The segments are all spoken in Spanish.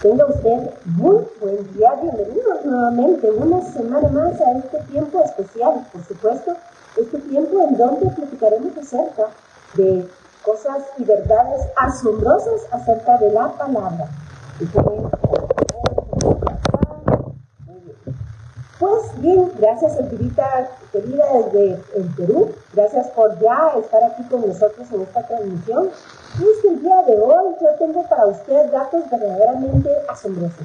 Tenga usted muy buen día, bienvenidos nuevamente una semana más a este tiempo especial, por supuesto, este tiempo en donde platicaremos acerca de cosas y verdades asombrosas acerca de la palabra. Pues bien, gracias Elvirita, querida desde el Perú, gracias por ya estar aquí con nosotros en esta transmisión. Y es que el día de hoy yo tengo para usted datos verdaderamente asombrosos.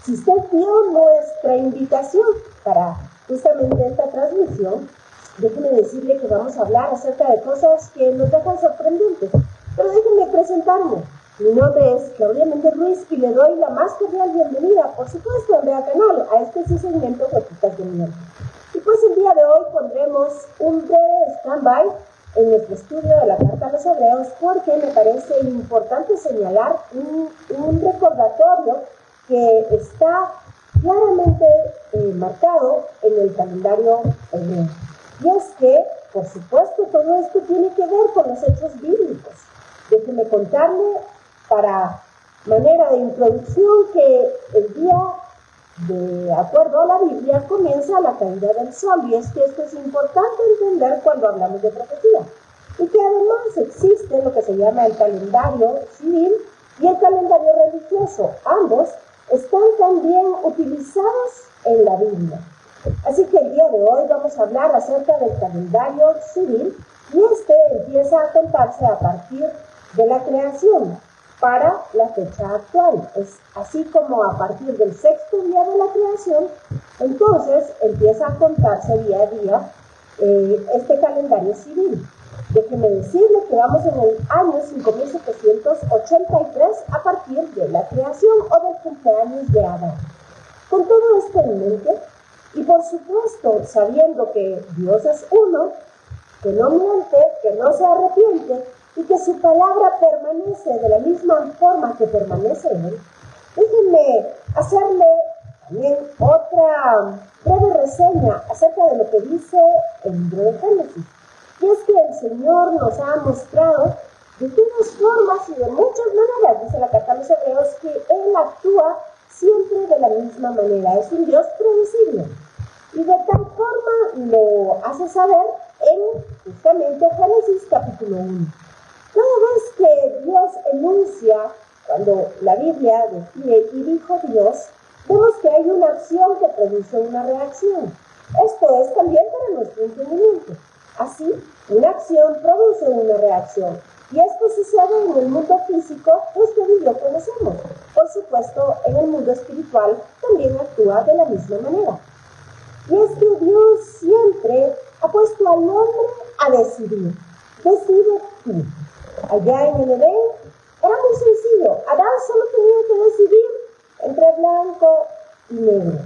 Si usted vio nuestra invitación para justamente esta transmisión, déjeme decirle que vamos a hablar acerca de cosas que nos dejan sorprendentes. Pero déjenme presentarme. Mi nombre es Claudia Méndez Ruiz y le doy la más cordial bienvenida, por supuesto, en Vea Canal, a este su segmento Gotitas de Miel. Y pues el día de hoy pondremos un breve stand-by en nuestro estudio de la Carta a los Hebreos, porque me parece importante señalar un recordatorio que está claramente marcado en el calendario hebreo. Y es que, por supuesto, todo esto tiene que ver con los hechos bíblicos. Déjeme contarle, para manera de introducción, que el día, de acuerdo a la Biblia, comienza la caída del sol, y es que esto es importante entender cuando hablamos de profecía, y que además existe lo que se llama el calendario civil y el calendario religioso. Ambos están también utilizados en la Biblia. Así que el día de hoy vamos a hablar acerca del calendario civil, y este empieza a contarse a partir de la creación para la fecha actual. Es así como a partir del sexto día de la creación, entonces empieza a contarse día a día este calendario civil. Déjeme decirle que vamos en el año 5783 a partir de la creación o del cumpleaños de Adán. Con todo esto en mente, y por supuesto sabiendo que Dios es uno, que no miente, que no se arrepiente, y que su palabra permanece de la misma forma que permanece Él, déjenme hacerle también otra breve reseña acerca de lo que dice el libro de Génesis. Y es que el Señor nos ha mostrado de todas formas y de muchas maneras, dice la Carta a los Hebreos, que Él actúa siempre de la misma manera. Es un Dios predecible. Y de tal forma lo hace saber en justamente Génesis capítulo 1. Cada vez que Dios enuncia, cuando la Biblia define y dijo Dios, vemos que hay una acción que produce una reacción. Esto es también para nuestro entendimiento. Así, una acción produce una reacción. Y esto sucede en el mundo físico, pues que y yo conocemos. Por supuesto, en el mundo espiritual también actúa de la misma manera. Y es que Dios siempre ha puesto al hombre a decidir. Decide tú. Allá en el Edén era muy sencillo. Adán solo tenía que decidir entre blanco y negro.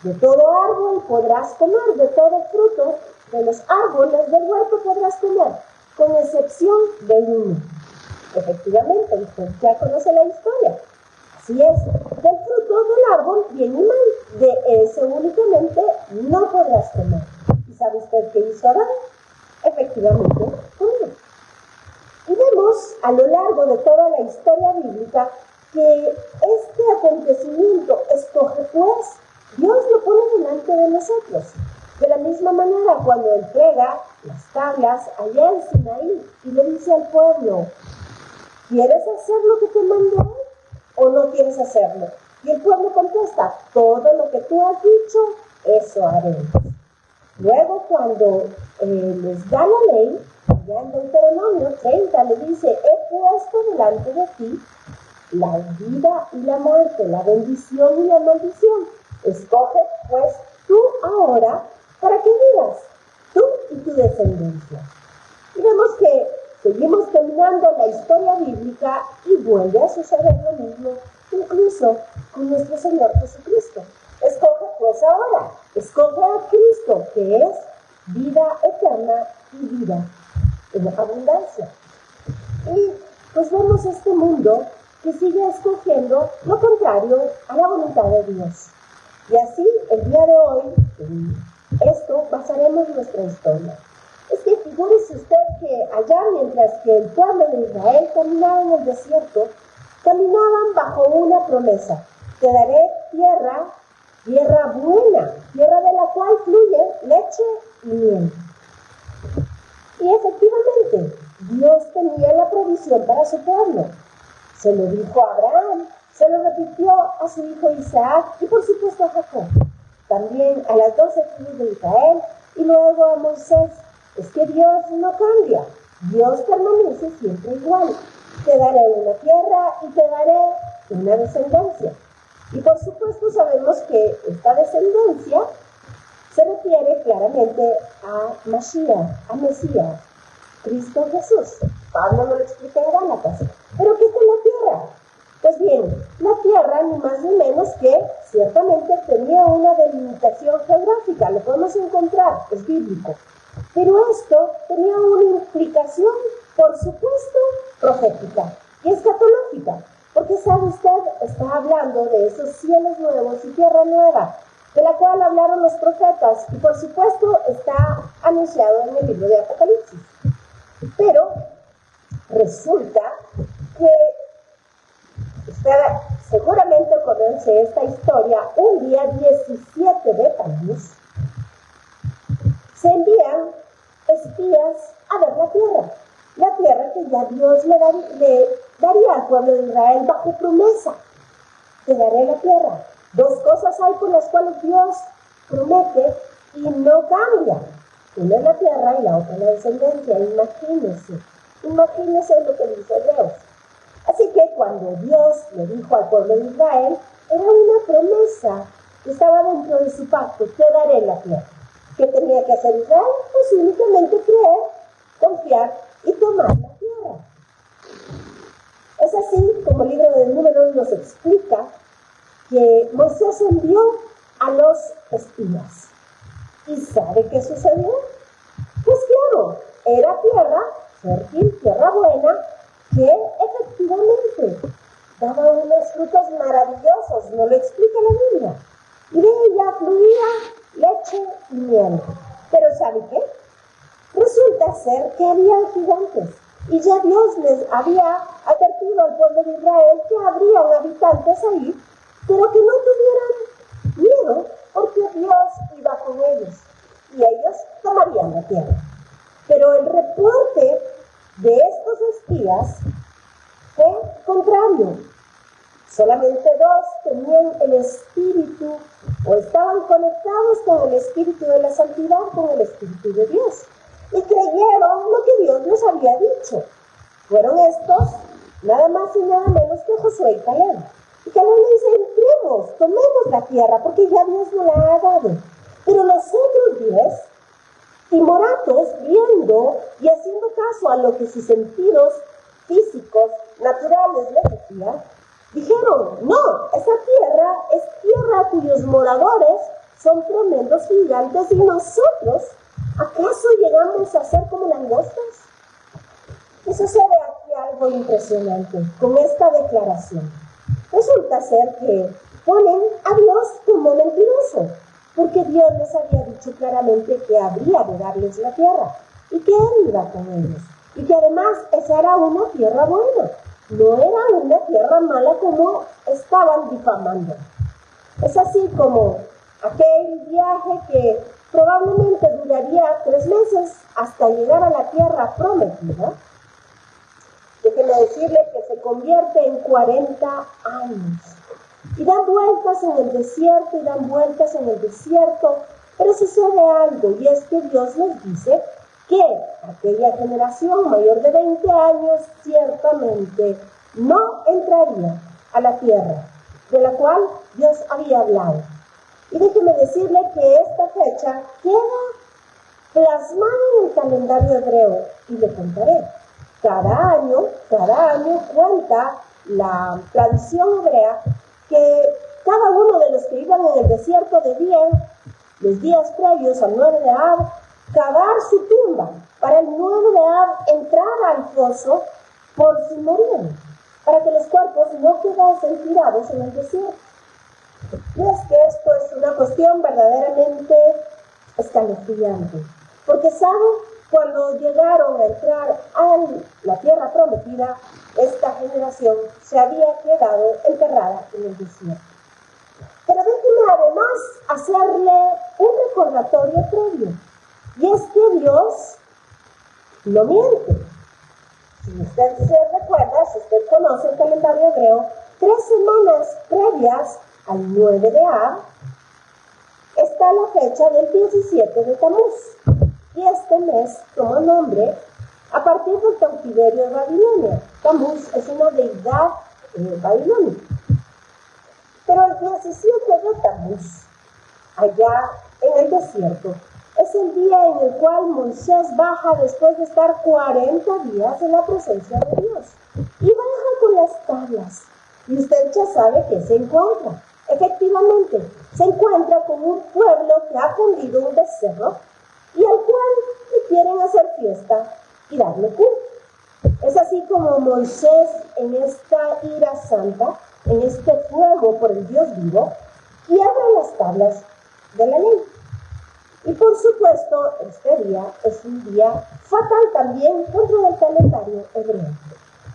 De todo árbol podrás comer, de todo fruto de los árboles del huerto podrás comer, con excepción de uno. Efectivamente, usted ya conoce la historia. Así es, del fruto del árbol, bien y mal, de ese únicamente no podrás comer. ¿Y sabe usted qué hizo Adán? Efectivamente, comió. Y vemos a lo largo de toda la historia bíblica que este acontecimiento escoge, pues, Dios lo pone delante de nosotros. De la misma manera, cuando entrega las tablas allá en Sinaí y le dice al pueblo, ¿quieres hacer lo que te mandó o no quieres hacerlo? Y el pueblo contesta, todo lo que tú has dicho, eso haremos. Luego, cuando les da la ley, allá en Deuteronomio 30 le dice, he puesto delante de ti la vida y la muerte, la bendición y la maldición. Escoge pues tú ahora para que vivas, tú y tu descendencia. Y vemos que seguimos caminando la historia bíblica y vuelve a suceder lo mismo, incluso con nuestro Señor Jesucristo. Escoge pues ahora, escoge a Cristo, que es vida eterna y vida en abundancia. Y pues vemos este mundo que sigue escogiendo lo contrario a la voluntad de Dios. Y así, el día de hoy, en esto basaremos nuestra historia. Es que figúrese usted que allá, mientras que el pueblo de Israel caminaba en el desierto, caminaban bajo una promesa: te daré tierra, tierra buena, tierra de la cual fluye leche y miel. Y efectivamente, Dios tenía la provisión para su pueblo. Se lo dijo a Abraham, se lo repitió a su hijo Isaac y por supuesto a Jacob. También a las 12 tribus de Israel y luego a Moisés. Es que Dios no cambia, Dios permanece siempre igual. Te daré una tierra y te daré una descendencia. Y por supuesto sabemos que esta descendencia se refiere claramente a Mashiach, a Mesías, Cristo Jesús. Pablo no lo explica en Gálatas. ¿Pero qué es la tierra? Pues bien, la tierra ni más ni menos que ciertamente tenía una delimitación geográfica, lo podemos encontrar, es bíblico. Pero esto tenía una implicación, por supuesto, profética y escatológica. Porque, ¿sabe usted? Está hablando de esos cielos nuevos y tierra nueva, de la cual hablaron los profetas, y por supuesto está anunciado en el libro de Apocalipsis. Pero resulta que usted seguramente conoce esta historia. Un día 17 de Tammuz se envían espías a ver la tierra que ya Dios le daría al pueblo de Israel bajo promesa. Te daré la tierra. Dos cosas hay por las cuales Dios promete y no cambia. Una es la tierra y la otra la descendencia. Imagínese lo que dice Hebreos. Así que cuando Dios le dijo al pueblo de Israel, era una promesa que estaba dentro de su pacto: te daré la tierra. ¿Qué tenía que hacer Israel? Pues únicamente creer, confiar y tomar la tierra. Es así como el libro de Números nos explica que Moisés envió a los espías. ¿Y sabe qué sucedió? Pues claro, era tierra fértil, tierra buena, que efectivamente daba unos frutos maravillosos, no lo explica la Biblia. Y de ella fluía leche y miel. Pero ¿sabe qué? Resulta ser que había gigantes. Y ya Dios les había advertido al pueblo de Israel que habrían habitantes ahí, pero que no tuvieran miedo, porque Dios iba con ellos y ellos tomarían la tierra. Pero el reporte de estos espías fue contrario. Solamente dos tenían el espíritu o estaban conectados con el espíritu de la santidad, con el espíritu de Dios, y creyeron lo que Dios les había dicho. Fueron estos, nada más y nada menos que Josué y Caleb. Y Caleb le dice: entremos, tomemos la tierra, porque ya Dios nos la ha dado. Pero los otros 10, timoratos, viendo y haciendo caso a lo que sus sentidos físicos, naturales les decían, dijeron: no, esa tierra es tierra cuyos moradores son tremendos gigantes, y nosotros, ¿acaso llegamos a ser como langostas? Y sucede aquí algo impresionante con esta declaración. Resulta ser que ponen a Dios como mentiroso, porque Dios les había dicho claramente que habría de darles la tierra y que Él iba con ellos, y que además esa era una tierra buena, no era una tierra mala como estaban difamando. Es así como aquel viaje que probablemente duraría 3 meses hasta llegar a la tierra prometida. Déjeme decirle que se convierte en 40 años. Y dan vueltas en el desierto, y dan vueltas en el desierto, pero sucede algo, y es que Dios les dice que aquella generación mayor de 20 años ciertamente no entraría a la tierra de la cual Dios había hablado. Y déjeme decirle que esta fecha queda plasmada en el calendario hebreo, y le contaré. Cada año cuenta la tradición hebrea que cada uno de los que iban en el desierto debían, los días previos al 9 de Ab, cavar su tumba para el 9 de Ab entrar al foso por si morían, para que los cuerpos no quedasen tirados en el desierto. Y es que esto es una cuestión verdaderamente escalofriante, porque ¿saben? cuando llegaron a entrar a la tierra prometida, esta generación se había quedado enterrada en el desierto. Pero déjenme además hacerle un recordatorio previo, y es que Dios no miente. Si usted se recuerda, si usted conoce el calendario hebreo, 3 semanas previas al 9 de Av, está la fecha del 17 de Tamuz. Y este mes toma nombre a partir del cautiverio de Babilonia. Tamuz es una deidad babilónica. Pero el 17 de Tamuz, allá en el desierto, es el día en el cual Moisés baja después de estar 40 días en la presencia de Dios. Y baja con las tablas. Y usted ya sabe que se encuentra. Efectivamente, se encuentra con un pueblo que ha fundido un becerro y al cual le quieren hacer fiesta y darle culto. Es así como Moisés, en esta ira santa, en este fuego por el Dios vivo, quiebra las tablas de la ley. Y por supuesto, este día es un día fatal también dentro del calendario hebreo.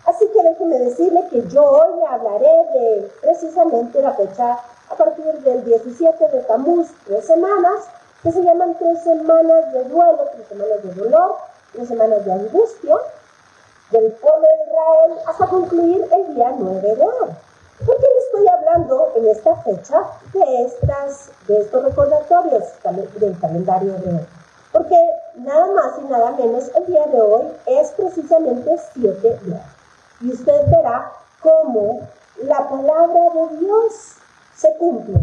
Así que déjeme decirle que yo hoy le hablaré de precisamente la fecha a partir del 17 de Tamuz, 3 semanas, que se llaman 3 semanas de duelo, 3 semanas de dolor, 3 semanas de angustia del pueblo de Israel hasta concluir el día 9 de Av. ¿Por qué le estoy hablando en esta fecha de estos recordatorios del calendario hebreo? Porque nada más y nada menos el día de hoy es precisamente 7 de Av. Y usted verá cómo la palabra de Dios se cumple.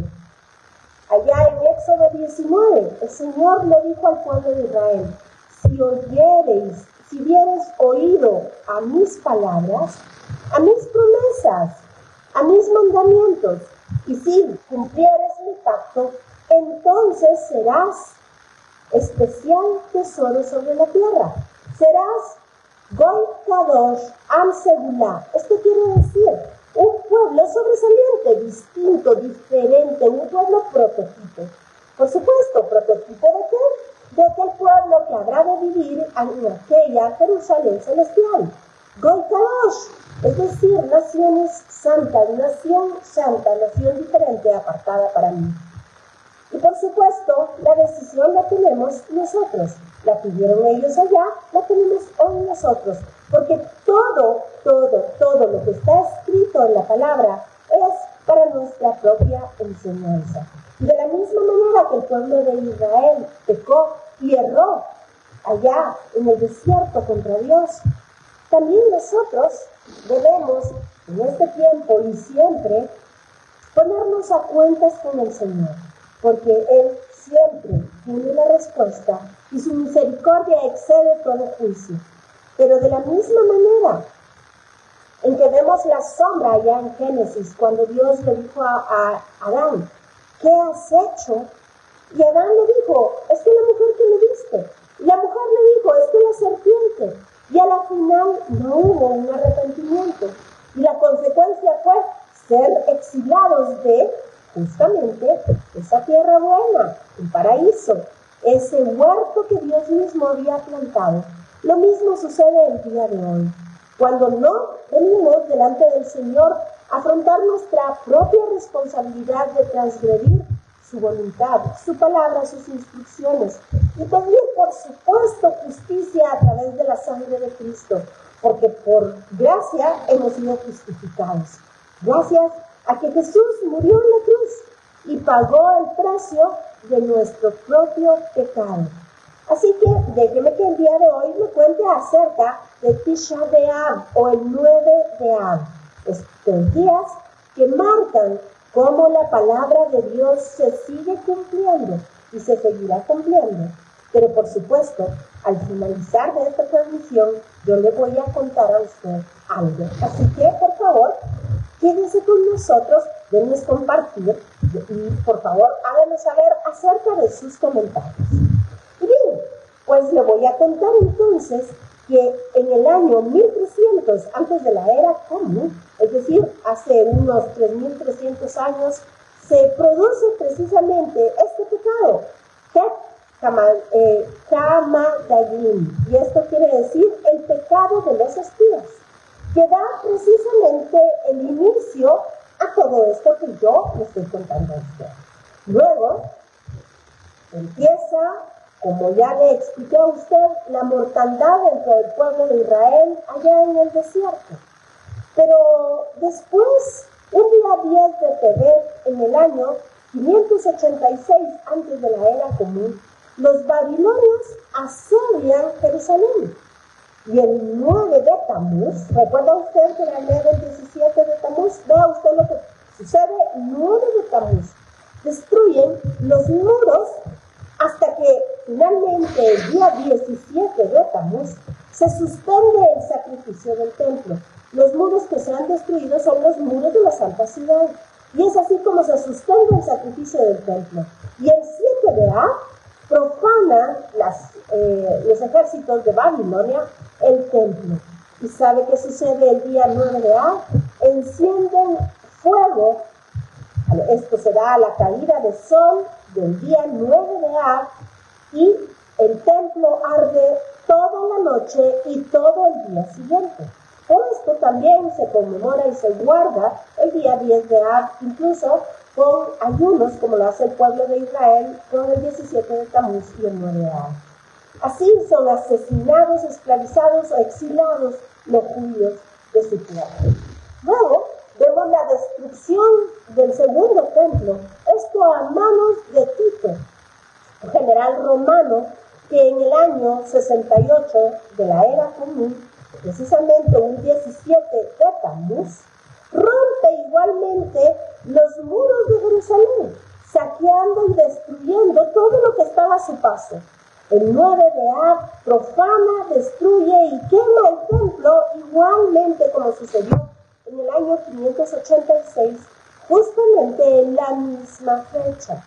Allá en Éxodo 19, el Señor le dijo al pueblo de Israel: si hubieres oído a mis palabras, a mis promesas, a mis mandamientos, y si cumplieres mi pacto, entonces serás especial tesoro sobre la tierra. Serás Goy Kadosh Am Segulá. Esto quiere decir un pueblo sobresaliente, distinto, diferente, un pueblo prototipo. Por supuesto, ¿prototipo de qué? De aquel pueblo que habrá de vivir en aquella Jerusalén celestial. Goy Kadosh, es decir, naciones santas, nación santa, nación diferente, apartada para mí. Y por supuesto, la decisión la tenemos nosotros. La pidieron ellos allá, la tenemos hoy nosotros. Porque todo lo que está escrito en la palabra es para nuestra propia enseñanza. De la misma manera que el pueblo de Israel pecó y erró allá en el desierto contra Dios, también nosotros debemos en este tiempo y siempre ponernos a cuentas con el Señor, porque Él siempre tiene la respuesta y su misericordia excede todo juicio. Pero de la misma manera en que vemos la sombra allá en Génesis, cuando Dios le dijo a Adán: ¿qué has hecho? Y Adán le dijo: es que la mujer que me diste. Y la mujer le dijo: es que la serpiente. Y a la final no hubo un arrepentimiento. Y la consecuencia fue ser exiliados de justamente esa tierra buena, el paraíso, ese huerto que Dios mismo había plantado. Lo mismo sucede el día de hoy. Cuando no venimos delante del Señor a afrontar nuestra propia responsabilidad de transgredir su voluntad, su palabra, sus instrucciones, y pedir, por supuesto, justicia a través de la sangre de Cristo, porque por gracia hemos sido justificados. Gracias a que Jesús murió en la cruz y pagó el precio de nuestro propio pecado. Así que déjeme que el día de hoy me cuente acerca de Tisha B'Av o el 9 de Av. Estos días que marcan cómo la palabra de Dios se sigue cumpliendo y se seguirá cumpliendo. Pero por supuesto, al finalizar de esta transmisión, yo le voy a contar a usted algo. Así que, por favor, quédese con nosotros, dénos compartir y, por favor, háganos saber acerca de sus comentarios. Y bien, pues le voy a contar entonces que en el año 1300, antes de la era común, es decir, hace unos 3300 años, se produce precisamente este pecado, Het Hamadayim, y esto quiere decir el pecado de los espías, que da precisamente el inicio a todo esto que yo le estoy contando a usted. Luego empieza, como ya le expliqué a usted, la mortandad dentro del pueblo de Israel allá en el desierto. Pero después, un día 10 de Tebet, en el año 586 antes de la era común, los babilonios asedian Jerusalén. Y el 9 de Tamuz, ¿recuerda usted que la ley del 17 de Tamuz? Vea usted lo que sucede, 9 de Tamuz. Destruyen los muros hasta que finalmente el día 17 de Tamuz se suspende el sacrificio del templo. Los muros que se han destruido son los muros de la Santa Ciudad. Y es así como se suspende el sacrificio del templo. Y el 7 de Ab profanan los ejércitos de Babilonia el templo. ¿Y sabe qué sucede el día 9 de Ab? Encienden fuego. Esto se da a la caída del sol del día 9 de Ab y el templo arde toda la noche y todo el día siguiente. Por esto también se conmemora y se guarda el día 10 de Ab, incluso con ayunos, como lo hace el pueblo de Israel, con el 17 de Tamuz y el 9 de Ab. Así son asesinados, esclavizados o exilados los judíos de su pueblo. Luego vemos la destrucción del segundo templo, esto a manos de Tito, general romano, que en el año 68 de la era común, precisamente un 17 de Tamuz, rompe igualmente los muros de Jerusalén, saqueando y destruyendo todo lo que estaba a su paso. El 9 de Ab profana, destruye y quema el templo, igualmente como sucedió en el año 586, justamente en la misma fecha.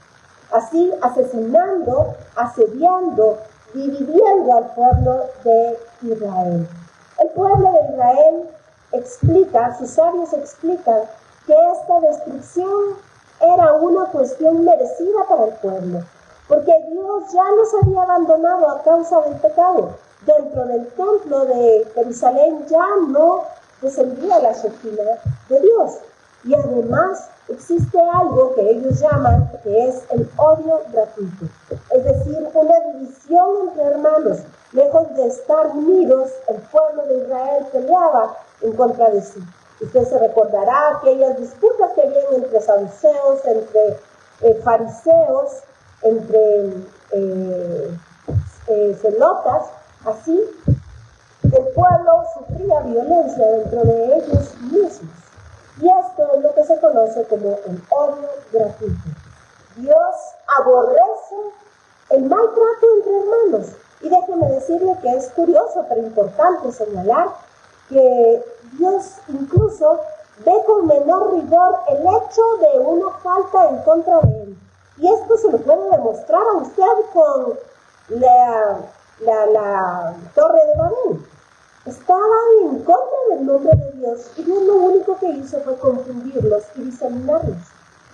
Así, asesinando, asediando, dividiendo al pueblo de Israel. El pueblo de Israel explica, sus sabios explican, que esta destrucción era una cuestión merecida para el pueblo, porque Dios ya los había abandonado a causa del pecado. Dentro del templo de Jerusalén ya no descendía la Shekinah de Dios. Y además existe algo que ellos llaman, que es el odio gratuito. Es decir, una división entre hermanos. Lejos de estar unidos, el pueblo de Israel peleaba en contra de sí. Usted se recordará aquellas disputas que habían entre saduceos, entre fariseos, entre celotas. Así, el pueblo sufría violencia dentro de ellos mismos. Y esto es lo que se conoce como el odio gratuito. Dios aborrece el maltrato entre hermanos. Y déjeme decirle que es curioso, pero importante señalar que Dios incluso ve con menor rigor el hecho de una falta en contra de él. Y esto se lo puede demostrar a usted con la Torre de Babel. Estaban en contra del nombre de Dios y Dios lo único que hizo fue confundirlos y diseminarlos.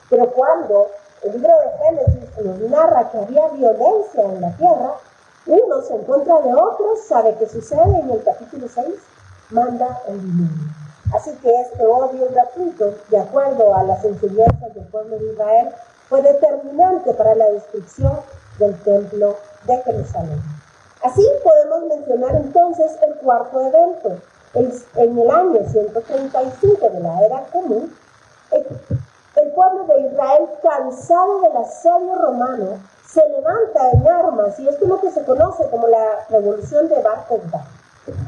Pero cuando el libro de Génesis nos narra que había violencia en la tierra, unos en contra de otros, ¿sabe qué sucede en el capítulo 6? Manda el diluvio. Así que este odio gratuito, de acuerdo a las enseñanzas del pueblo de Israel, fue determinante para la destrucción del templo de Jerusalén. Así podemos mencionar entonces el cuarto evento. En el año 135 de la era común, el pueblo de Israel, cansado del asedio romano, se levanta en armas, y esto es lo que se conoce como la revolución de Bar Kokhba.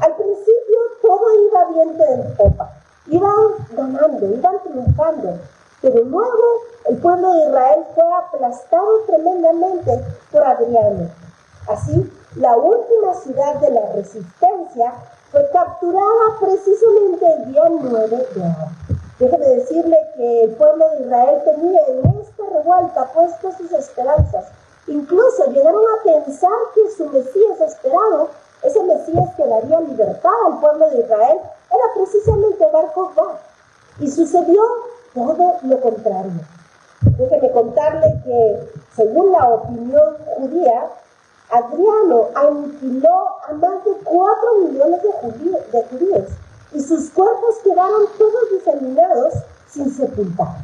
Al principio todo iba viento en popa, iban ganando, iban triunfando, pero luego el pueblo de Israel fue aplastado tremendamente por Adriano. Así, la última ciudad de la resistencia fue capturada precisamente el día 9 de Ab. Déjeme decirle que el pueblo de Israel tenía en esta revuelta puestas sus esperanzas. Incluso llegaron a pensar que su Mesías esperado, ese Mesías que daría libertad al pueblo de Israel, era precisamente Bar Kokhba. Y sucedió todo lo contrario. Déjeme contarle que, según la opinión judía, Adriano aniquiló a más de 4 millones de judíos y sus cuerpos quedaron todos diseminados sin sepultar.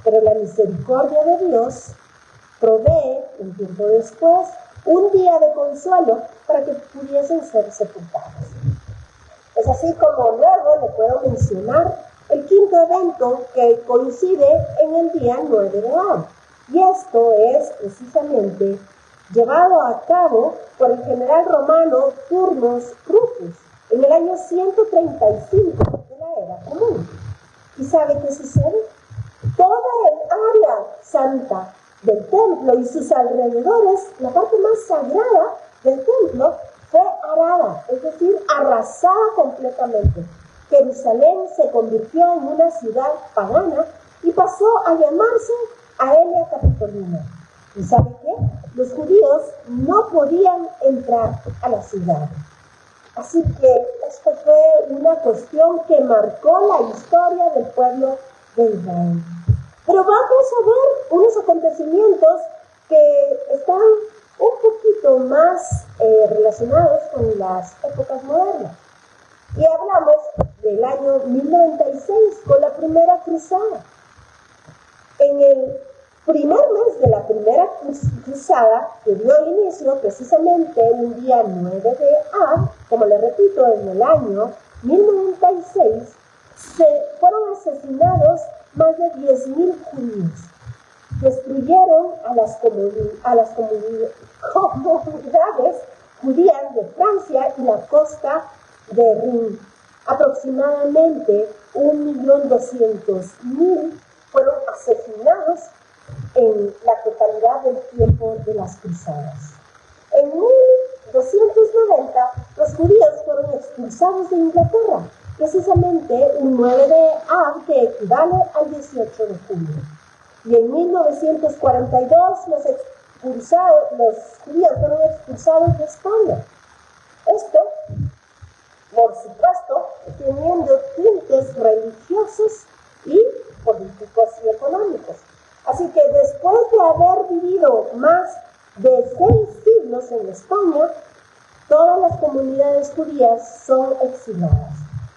Pero la misericordia de Dios provee, un tiempo después, un día de consuelo para que pudiesen ser sepultados. Es así como luego le puedo mencionar el quinto evento que coincide en el día 9 de Av. Y esto es precisamente llevado a cabo por el general romano Turnus Rufus en el año 135 de la Era Común. ¿Y sabe qué sucede? Toda el área santa del templo y sus alrededores, la parte más sagrada del templo, fue arada, es decir, arrasada completamente. Jerusalén se convirtió en una ciudad pagana y pasó a llamarse Aelia Capitolina. ¿Y sabe qué? Los judíos no podían entrar a la ciudad. Así que esto fue una cuestión que marcó la historia del pueblo de Israel. Pero vamos a ver unos acontecimientos que están un poquito más relacionados con las épocas modernas. Y hablamos del año 1096 con la primera cruzada. En el primer mes de la primera cruzada, que dio inicio precisamente un día 9 de Av, como le repito, en el año 1096, fueron asesinados más de 10.000 judíos. Destruyeron a las comunidades judías de Francia y la costa de Rin. Aproximadamente 1.200.000 fueron asesinados en la totalidad del tiempo de las cruzadas. En 1290, los judíos fueron expulsados de Inglaterra, precisamente un 9 de Av que equivale al 18 de julio. Y en 1942 los judíos fueron expulsados de España. Esto, por supuesto, teniendo tintes religiosos y políticos y económicos. Así que después de haber vivido más de 6 siglos en España, todas las comunidades judías son exiliadas.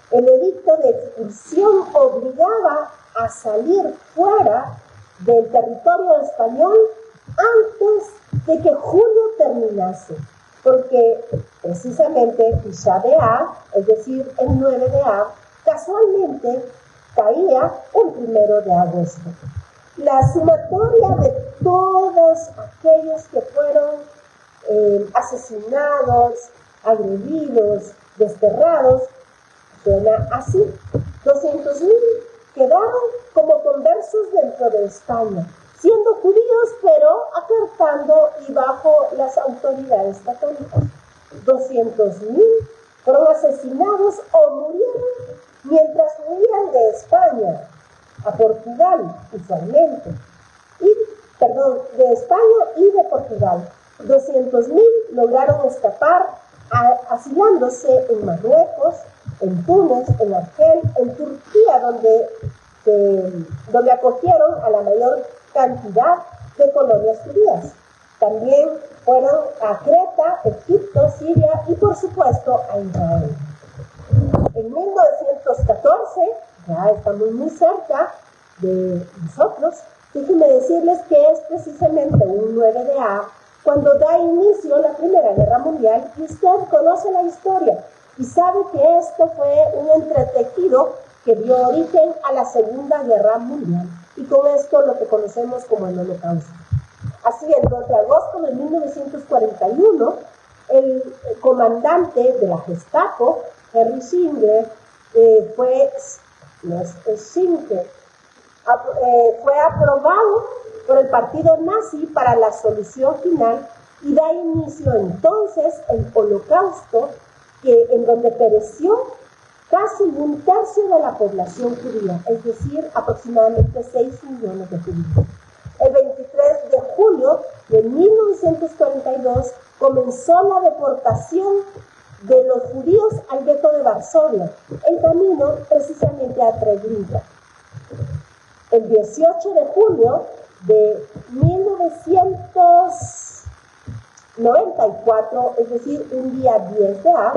El edicto de expulsión obligaba a salir fuera del territorio español antes de que julio terminase, porque precisamente Tisha B'Av, es decir, el 9 de Av, casualmente caía el 1 de agosto. La sumatoria de todos aquellos que fueron asesinados, agredidos, desterrados, suena así. 200.000 quedaron como conversos dentro de España, siendo judíos pero acartando y bajo las autoridades católicas. 200.000 fueron asesinados o murieron mientras huían de España a Portugal, usualmente, de España y de Portugal. 200.000 lograron escapar asilándose en Marruecos, en Túnez, en Argel, en Turquía, donde acogieron a la mayor cantidad de colonias judías. También fueron a Creta, Egipto, Siria y por supuesto a Israel. En 1914, ya estamos muy cerca de nosotros, déjenme decirles que es precisamente un 9 de Av cuando da inicio la Primera Guerra Mundial, y usted conoce la historia y sabe que esto fue un entretejido que dio origen a la Segunda Guerra Mundial, y con esto lo que conocemos como el Holocausto. Así, el 2 de agosto de 1941, el comandante de la Gestapo, Henry Schindler, fue aprobado por el partido nazi para la solución final y da inicio entonces el Holocausto, en donde pereció casi 1/3 de la población judía, es decir, aproximadamente 6 millones de judíos. El 23 de julio de 1942 comenzó la deportación de los judíos al gueto de Varsovia, en camino precisamente a Treblinka. El 18 de julio de 1945, 94, es decir, un día 10 de Av,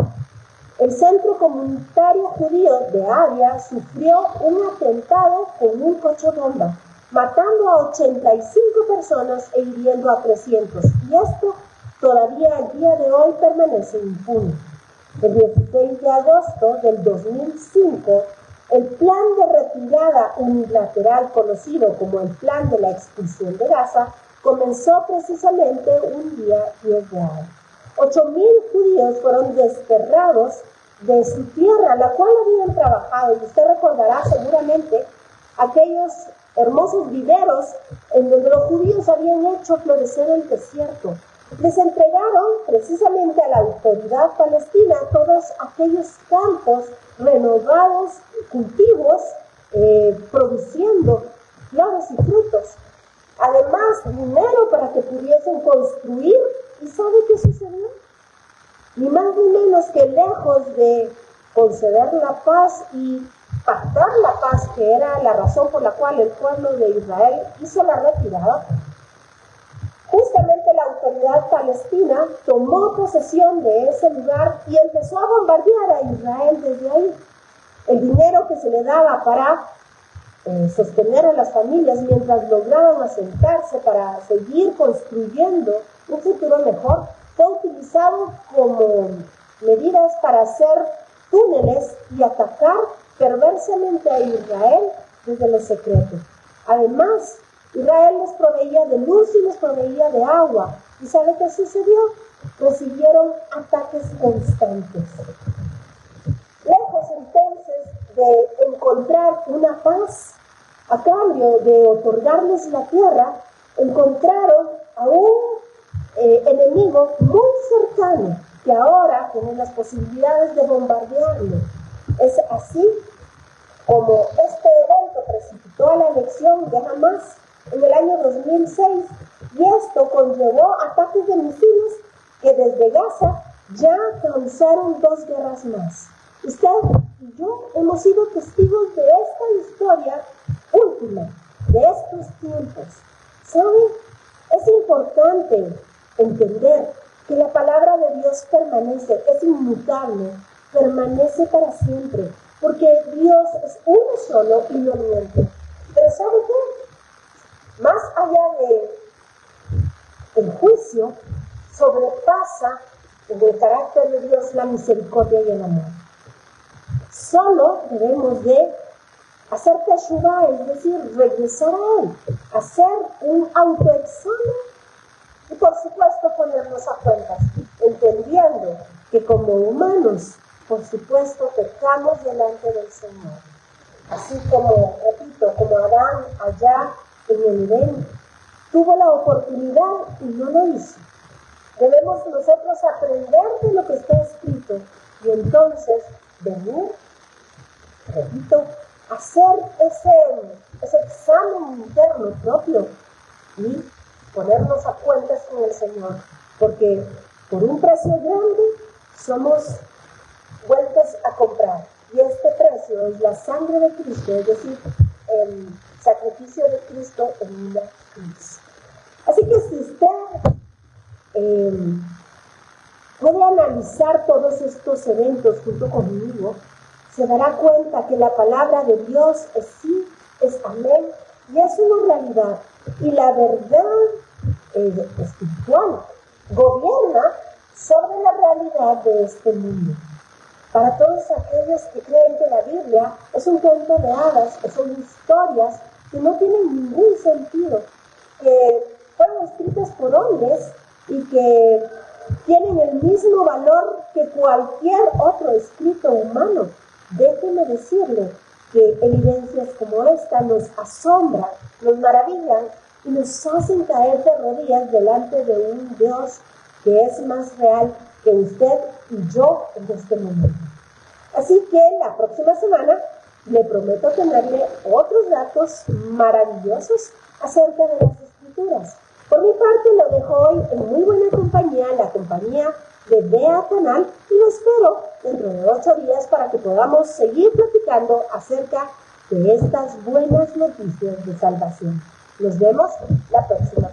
el Centro Comunitario Judío de Avia sufrió un atentado con un coche bomba, matando a 85 personas e hiriendo a 300. Y esto todavía al día de hoy permanece impune. El 16 de agosto del 2005, el plan de retirada unilateral conocido como el Plan de la Expulsión de Gaza comenzó precisamente un día 10 de Av. 8.000 judíos fueron desterrados de su tierra, la cual habían trabajado, y usted recordará seguramente aquellos hermosos viveros en donde los judíos habían hecho florecer el desierto. Les entregaron precisamente a la autoridad palestina todos aquellos campos renovados, cultivos, produciendo flores y frutos. Además, dinero para que pudiesen construir. ¿Y sabe qué sucedió? Ni más ni menos que lejos de conceder la paz y pactar la paz, que era la razón por la cual el pueblo de Israel hizo la retirada, justamente la autoridad palestina tomó posesión de ese lugar y empezó a bombardear a Israel desde ahí. El dinero que se le daba para sostener a las familias mientras lograban asentarse para seguir construyendo un futuro mejor, fue utilizado como medidas para hacer túneles y atacar perversamente a Israel desde lo secreto. Además, Israel les proveía de luz y les proveía de agua. ¿Y sabe qué sucedió? Recibieron ataques constantes. Lejos entonces de encontrar una paz, a cambio de otorgarles la tierra, encontraron a un enemigo muy cercano que ahora tiene las posibilidades de bombardearlo. Es así como este evento precipitó a la elección de Hamas en el año 2006, y esto conllevó ataques de misiles que desde Gaza ya causaron 2 guerras más. Usted y yo hemos sido testigos de esta historia última, de estos tiempos. ¿Sabe? Es importante entender que la palabra de Dios permanece, es inmutable, permanece para siempre, porque Dios es uno solo y no miente. Pero ¿sabe qué? Más allá del juicio, sobrepasa en el carácter de Dios la misericordia y el amor. Solo debemos de hacer teshuvá, es decir, regresar a Él, hacer un autoexamen y por supuesto ponernos a cuentas, entendiendo que como humanos, por supuesto, pecamos delante del Señor. Así como, repito, como Adán allá en el Edén tuvo la oportunidad y no lo hizo. Debemos nosotros aprender de lo que está escrito y entonces venir, repito, hacer ese examen interno propio y ponernos a cuentas con el Señor, porque por un precio grande somos vueltos a comprar, y este precio es la sangre de Cristo, es decir, el sacrificio de Cristo en una cruz. Así que si usted puede analizar todos estos eventos junto conmigo, se dará cuenta que la palabra de Dios es sí, es amén, y es una realidad. Y la verdad espiritual gobierna sobre la realidad de este mundo. Para todos aquellos que creen que la Biblia es un cuento de hadas, que son historias que no tienen ningún sentido, que fueron escritas por hombres y que tienen el mismo valor que cualquier otro escrito humano, déjeme decirle que evidencias como esta nos asombran, nos maravillan y nos hacen caer de rodillas delante de un Dios que es más real que usted y yo en este momento. Así que la próxima semana le prometo tenerle otros datos maravillosos acerca de las Escrituras. Por mi parte lo dejo hoy en muy buena compañía, la compañía de Bea Canal, y lo espero dentro de 8 días para que podamos seguir platicando acerca de estas buenas noticias de salvación. Nos vemos la próxima.